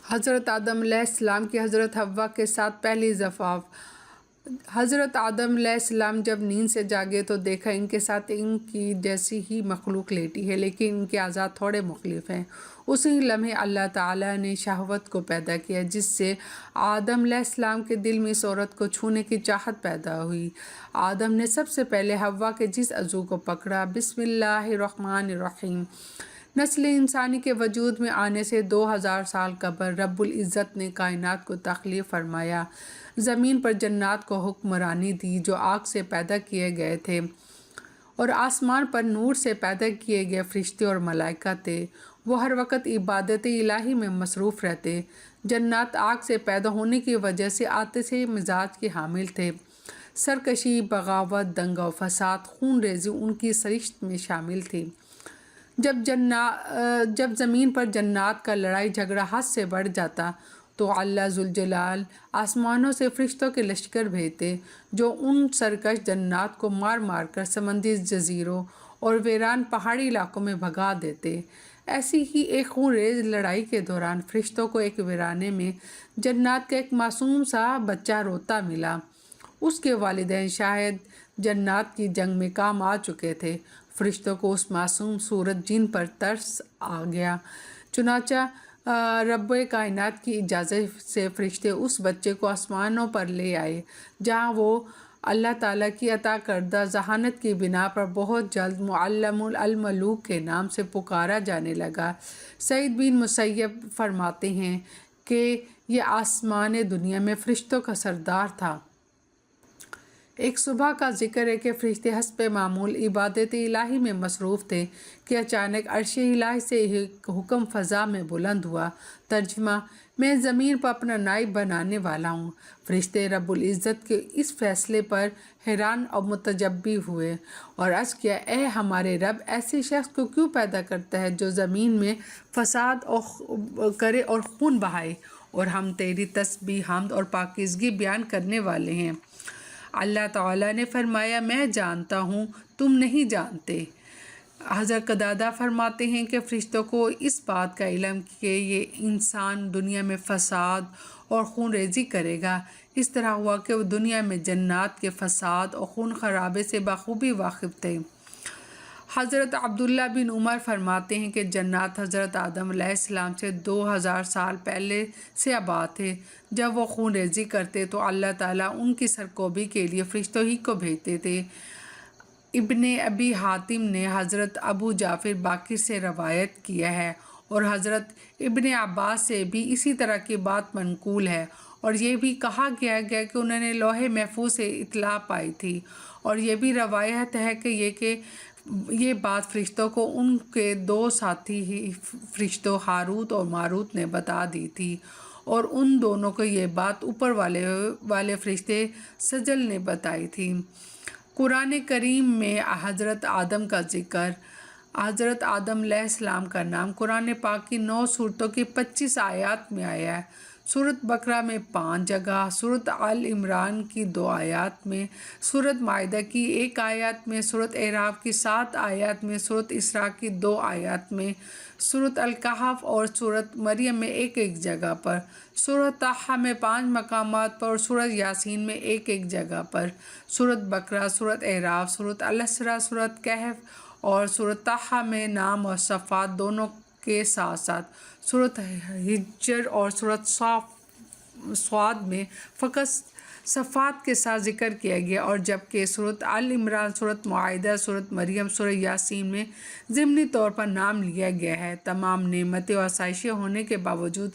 حضرت آدم علیہ السلام کی حضرت حوا کے ساتھ پہلی زفاف۔ حضرت آدم علیہ السلام جب نیند سے جاگے تو دیکھا ان کے ساتھ ان کی جیسی ہی مخلوق لیٹی ہے، لیکن ان کے اعضاء تھوڑے مختلف ہیں۔ اسی لمحے اللہ تعالیٰ نے شہوت کو پیدا کیا، جس سے آدم علیہ السلام کے دل میں اس عورت کو چھونے کی چاہت پیدا ہوئی۔ آدم نے سب سے پہلے حوا کے جس عضو کو پکڑا، بسم اللہ الرحمن الرحیم۔ نسل انسانی کے وجود میں آنے سے 2000 سال قبل رب العزت نے کائنات کو تخلیق فرمایا، زمین پر جنات کو حکمرانی دی جو آگ سے پیدا کیے گئے تھے، اور آسمان پر نور سے پیدا کیے گئے فرشتے اور ملائکہ تھے۔ وہ ہر وقت عبادت الہی میں مصروف رہتے۔ جنات آگ سے پیدا ہونے کی وجہ سے آتش مزاج کے حامل تھے۔ سرکشی، بغاوت، دنگا و فساد، خون ریزی ان کی سرشت میں شامل تھی۔ جب زمین پر جنات کا لڑائی جھگڑا حد سے بڑھ جاتا تو اللہ ذوالجلال آسمانوں سے فرشتوں کے لشکر بھیجتے جو ان سرکش جنات کو مار مار کر سمندری جزیروں اور ویران پہاڑی علاقوں میں بھگا دیتے۔ ایسی ہی ایک خون ریز لڑائی کے دوران فرشتوں کو ایک ویرانے میں جنات کا ایک معصوم سا بچہ روتا ملا۔ اس کے والدین شاید جنات کی جنگ میں کام آ چکے تھے۔ فرشتوں کو اس معصوم صورت جن پر ترس آ گیا، چنانچہ رب کائنات کی اجازت سے فرشتے اس بچے کو آسمانوں پر لے آئے، جہاں وہ اللہ تعالیٰ کی عطا کردہ ذہانت کی بنا پر بہت جلد معلم الملوک کے نام سے پکارا جانے لگا۔ سعید بن مسیب فرماتے ہیں کہ یہ آسمان دنیا میں فرشتوں کا سردار تھا۔ ایک صبح کا ذکر ہے کہ فرشتے حسب معمول عبادت الہی میں مصروف تھے کہ اچانک عرش الہی سے ایک حکم فضا میں بلند ہوا۔ ترجمہ: میں زمین پر اپنا نائب بنانے والا ہوں۔ فرشتے رب العزت کے اس فیصلے پر حیران اور متعجب ہوئے اور عرض کیا، اے ہمارے رب، ایسے شخص کو کیوں پیدا کرتا ہے جو زمین میں فساد کرے اور خون بہائے، اور ہم تیری تسبیح، حمد اور پاکیزگی بیان کرنے والے ہیں۔ اللہ تعالیٰ نے فرمایا، میں جانتا ہوں، تم نہیں جانتے۔ حضرت قتادہ فرماتے ہیں کہ فرشتوں کو اس بات کا علم کہ یہ انسان دنیا میں فساد اور خون ریزی کرے گا، اس طرح ہوا کہ وہ دنیا میں جنات کے فساد اور خون خرابے سے بخوبی واقف تھے۔ حضرت عبداللہ بن عمر فرماتے ہیں کہ جنات حضرت آدم علیہ السلام سے 2000 سال پہلے سے آباد تھے۔ جب وہ خون ریزی کرتے تو اللہ تعالیٰ ان کی سرکوبی کے لیے فرشتوں ہی کو بھیجتے تھے۔ ابن ابی حاتم نے حضرت ابو جعفر باقر سے روایت کیا ہے، اور حضرت ابن عباس سے بھی اسی طرح کی بات منقول ہے، اور یہ بھی کہا گیا کہ انہوں نے لوح محفوظ سے اطلاع پائی تھی، اور یہ بھی روایت ہے کہ یہ بات فرشتوں کو ان کے دو ساتھی فرشتوں ہاروت اور ماروت نے بتا دی تھی، اور ان دونوں کو یہ بات اوپر والے فرشتے سجل نے بتائی تھی۔ قرآن کریم میں حضرت آدم کا ذکر۔ حضرت آدم علیہ السلام کا نام قرآن پاک کی 9 سورتوں کی 25 آیات میں آیا ہے۔ سورۃ بقرہ میں 5 جگہ، سورۃ آل عمران کی 2 آیات میں، سورۃ مائدہ کی 1 آیت میں، سورۃ اعراف کی 7 آیات میں، سورۃ اسراء کی 2 آیات میں، سورۃ الکہف اور سورۃ مریم میں 1 جگہ پر، سورۃ طٰہٰ میں 5 مقامات پر، اور سورۃ یاسین میں 1 جگہ پر۔ سورۃ بقرہ، سورۃ اعراف، سورۃ الاسراء، سورۃ کہف اور سورۃ طٰہٰ میں نام اور صفات دونوں کے ساتھ ساتھ سورۃ حجر اور سورۃ صاد میں فقط صفات کے ساتھ ذکر کیا گیا، اور جبکہ سورۃ آل عمران، سورۃ مائدہ، سورۃ مریم، سورۃ یاسین میں ضمنی طور پر نام لیا گیا ہے۔ تمام نعمتیں اور آسائشیں ہونے کے باوجود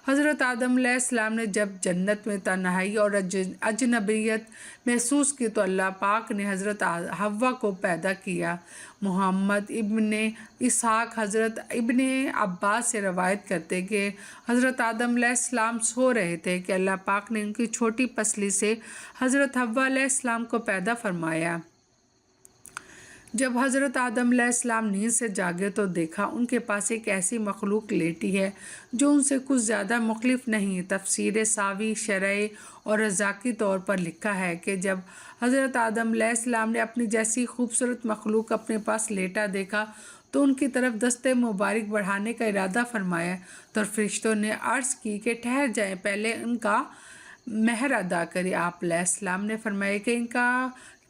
حضرت آدم علیہ السلام نے جب جنت میں تنہائی اور اجنبیت محسوس کی تو اللہ پاک نے حضرت حوا کو پیدا کیا۔ محمد ابن اسحاق حضرت ابن عباس سے روایت کرتے کہ حضرت آدم علیہ السلام سو رہے تھے کہ اللہ پاک نے ان کی چھوٹی پسلی سے حضرت حوا علیہ السلام کو پیدا فرمایا۔ جب حضرت آدم علیہ السلام نیند سے جاگے تو دیکھا ان کے پاس ایک ایسی مخلوق لیٹی ہے جو ان سے کچھ زیادہ مختلف نہیں۔ تفسیر ساوی شرعی اور رزاقی طور پر لکھا ہے کہ جب حضرت آدم علیہ السلام نے اپنی جیسی خوبصورت مخلوق اپنے پاس لیٹا دیکھا تو ان کی طرف دست مبارک بڑھانے کا ارادہ فرمایا تو فرشتوں نے عرض کی کہ ٹھہر جائیں، پہلے ان کا مہر ادا کرے۔ آپ علیہ السلام نے فرمایا کہ ان کا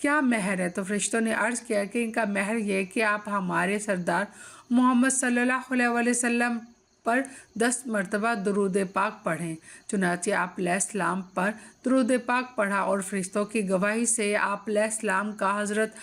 کیا مہر ہے؟ تو فرشتوں نے عرض کیا کہ ان کا مہر یہ ہے کہ آپ ہمارے سردار محمد صلی اللہ علیہ وسلم پر 10 مرتبہ درود پاک پڑھیں۔ چنانچہ آپ علیہ السلام پر درود پاک پڑھا اور فرشتوں کی گواہی سے آپ علیہ السلام کا حضرت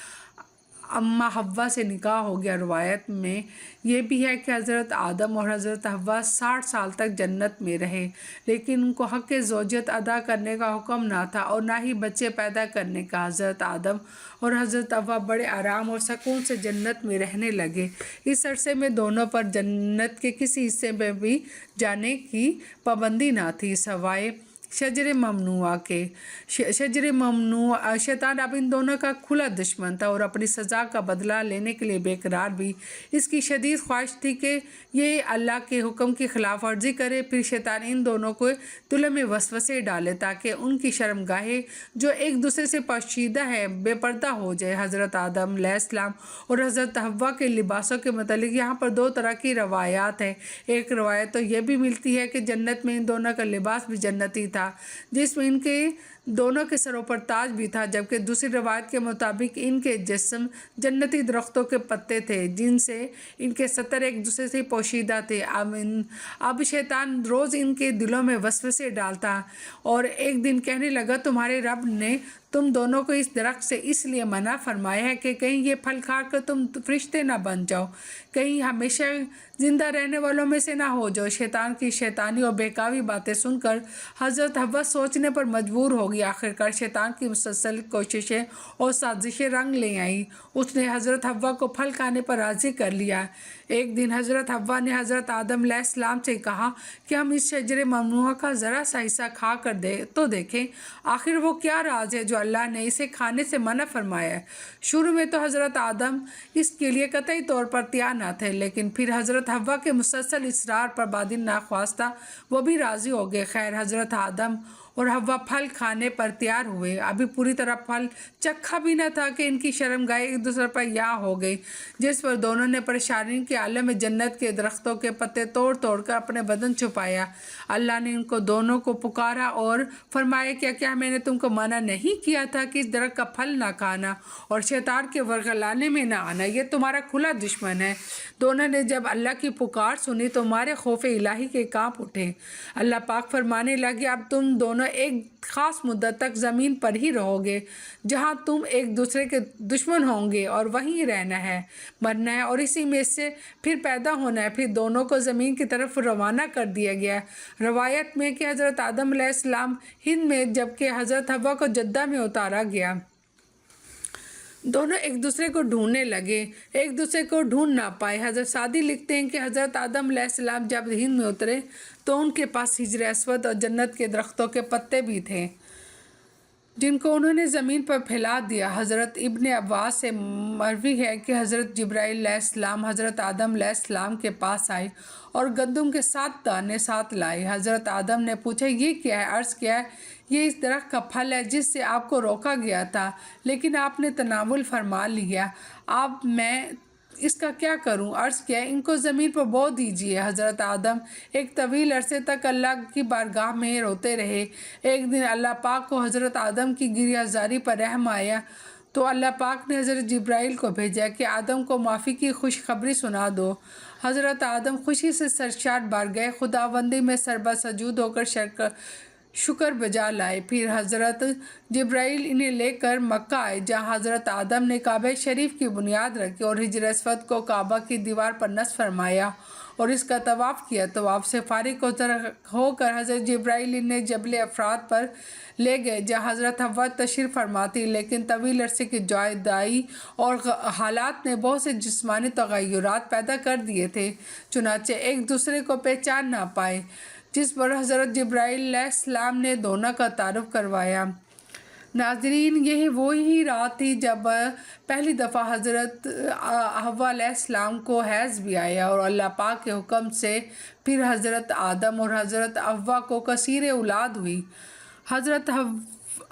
اماں حوا سے نکاح ہو گیا۔ روایت میں یہ بھی ہے کہ حضرت آدم اور حضرت حوا 60 سال تک جنت میں رہے، لیکن ان کو حق زوجیت ادا کرنے کا حکم نہ تھا اور نہ ہی بچے پیدا کرنے کا۔ حضرت آدم اور حضرت حوا بڑے آرام اور سکون سے جنت میں رہنے لگے۔ اس عرصے میں دونوں پر جنت کے کسی حصے میں بھی جانے کی پابندی نہ تھی سوائے شجر ممنوعہ کے۔ شجر ممنوع شیطان اب ان دونوں کا کھلا دشمن تھا اور اپنی سزا کا بدلہ لینے کے لیے بے قرار بھی۔ اس کی شدید خواہش تھی کہ یہ اللہ کے حکم کی خلاف ورزی کرے۔ پھر شیطان ان دونوں کو دل میں وسوسے ڈالے تاکہ ان کی شرمگاہیں جو ایک دوسرے سے پوشیدہ ہے بے پردہ ہو جائے۔ حضرت آدم علیہ السلام اور حضرت حوا کے لباسوں کے متعلق یہاں پر 2 طرح کی روایات ہیں۔ ایک روایت تو یہ بھی ملتی ہے کہ جنت میں ان دونوں کا لباس بھی جنتی تھا، جس میں ان کے دونوں کے سروں پر تاج بھی تھا، جبکہ دوسری روایت کے مطابق ان کے جسم جنتی درختوں کے پتے تھے جن سے ان کے ستر ایک دوسرے سے پوشیدہ تھے۔ اب شیطان روز ان کے دلوں میں وسوسے ڈالتا اور ایک دن کہنے لگا، تمہارے رب نے تم دونوں کو اس درخت سے اس لیے منع فرمایا ہے کہ کہیں یہ پھل کھا کر تم فرشتے نہ بن جاؤ، کہیں ہمیشہ زندہ رہنے والوں میں سے نہ ہو جاؤ۔ شیطان کی شیطانی اور بہکاوی باتیں سن کر حضرت حوا سوچنے پر مجبور ہو گئی۔ آخرکار شیطان کی مسلسل کوششیں اور سازشیں رنگ لے آئیں۔ اس نے حضرت حوا کو پھل کھانے پر راضی کر لیا۔ ایک دن حضرت حوا نے حضرت آدم علیہ السلام سے کہا کہ ہم اس شجر ممنوعہ کا ذرا سا حصہ کھا کر تو دیکھیں، آخر وہ کیا راز ہے جو اللہ نے اسے کھانے سے منع فرمایا ہے۔ شروع میں تو حضرت آدم اس کے لیے قطعی طور پر تیار نہ تھے، لیکن پھر حضرت حوا کے مسلسل اصرار پر بادن ناخواستہ وہ بھی راضی ہو گئے۔ خیر، حضرت آدم اور حوا پھل کھانے پر تیار ہوئے۔ ابھی پوری طرح پھل چکھا بھی نہ تھا کہ ان کی شرمگاہیں ایک دوسرے پر یاں ہو گئی، جس پر دونوں نے پریشانی کے عالم میں جنت کے درختوں کے پتے توڑ توڑ کر اپنے بدن چھپایا۔ اللہ نے ان کو دونوں کو پکارا اور فرمایا، کیا میں نے تم کو منع نہیں کیا تھا کہ اس درخت کا پھل نہ کھانا اور شیطان کے ورگلانے میں نہ آنا؟ یہ تمہارا کھلا دشمن ہے۔ دونوں نے جب اللہ کی پکار سنی تو مارے خوف الہی کے کانپ اٹھے۔ اللہ پاک فرمانے لگے، اب تم دونوں ایک خاص مدت تک زمین پر ہی رہو گے جہاں تم ایک دوسرے کے دشمن ہوں گے، اور وہیں رہنا ہے، مرنا ہے اور اسی میں سے پھر پیدا ہونا ہے۔ پھر دونوں کو زمین کی طرف روانہ کر دیا گیا۔ روایت میں کہ حضرت آدم علیہ السلام ہند میں جبکہ حضرت حوا کو جدہ میں اتارا گیا۔ دونوں ایک دوسرے کو ڈھونڈنے لگے، ایک دوسرے کو ڈھونڈ نہ پائے۔ حضرت سعدی لکھتے ہیں کہ حضرت آدم علیہ السلام جب ہند میں اترے تو ان کے پاس حجر اسود اور جنت کے درختوں کے پتے بھی تھے جن کو انہوں نے زمین پر پھیلا دیا۔ حضرت ابن عباس سے مروی ہے کہ حضرت جبرائیل علیہ السلام حضرت آدم علیہ السلام کے پاس آئے اور گندم کے 7 دانے ساتھ لائے۔ حضرت آدم نے پوچھا، یہ کیا ہے؟ عرض کیا، یہ اس درخت کا پھل ہے جس سے آپ کو روکا گیا تھا، لیکن آپ نے تناول فرما لیا۔ اب میں اس کا کیا کروں؟ عرض کیا، ان کو زمین پر بو دیجیے۔ حضرت آدم ایک طویل عرصے تک اللہ کی بارگاہ میں روتے رہے۔ ایک دن اللہ پاک کو حضرت آدم کی گریہ زاری پر رحم آیا تو اللہ پاک نے حضرت جبرائیل کو بھیجا کہ آدم کو معافی کی خوشخبری سنا دو۔ حضرت آدم خوشی سے سرشار بارگاہ خداوندی میں سربا سجود ہو کر شکر بجا لائے۔ پھر حضرت جبرائیل انہیں لے کر مکہ آئے، جہاں حضرت آدم نے کعبہ شریف کی بنیاد رکھی اور حجر اسود کو کعبہ کی دیوار پر نصب فرمایا اور اس کا طواف کیا۔ طواف سے فارغ ہو کر حضرت جبرائیل انہیں جبل افراد پر لے گئے جہاں حضرت حوا تشریف فرما تھی، لیکن طویل عرصے کی جدائی اور حالات نے بہت سے جسمانی تغیرات پیدا کر دیے تھے، چنانچہ ایک دوسرے کو پہچان نہ پائے، جس پر حضرت جبرائیل علیہ السلام نے دونوں کا تعارف کروایا۔ ناظرین، یہی وہی رات تھی جب پہلی دفعہ حضرت حوا علیہ السلام کو حیض بھی آیا اور اللہ پاک کے حکم سے پھر حضرت آدم اور حضرت حوا کو کثیر اولاد ہوئی۔ حضرت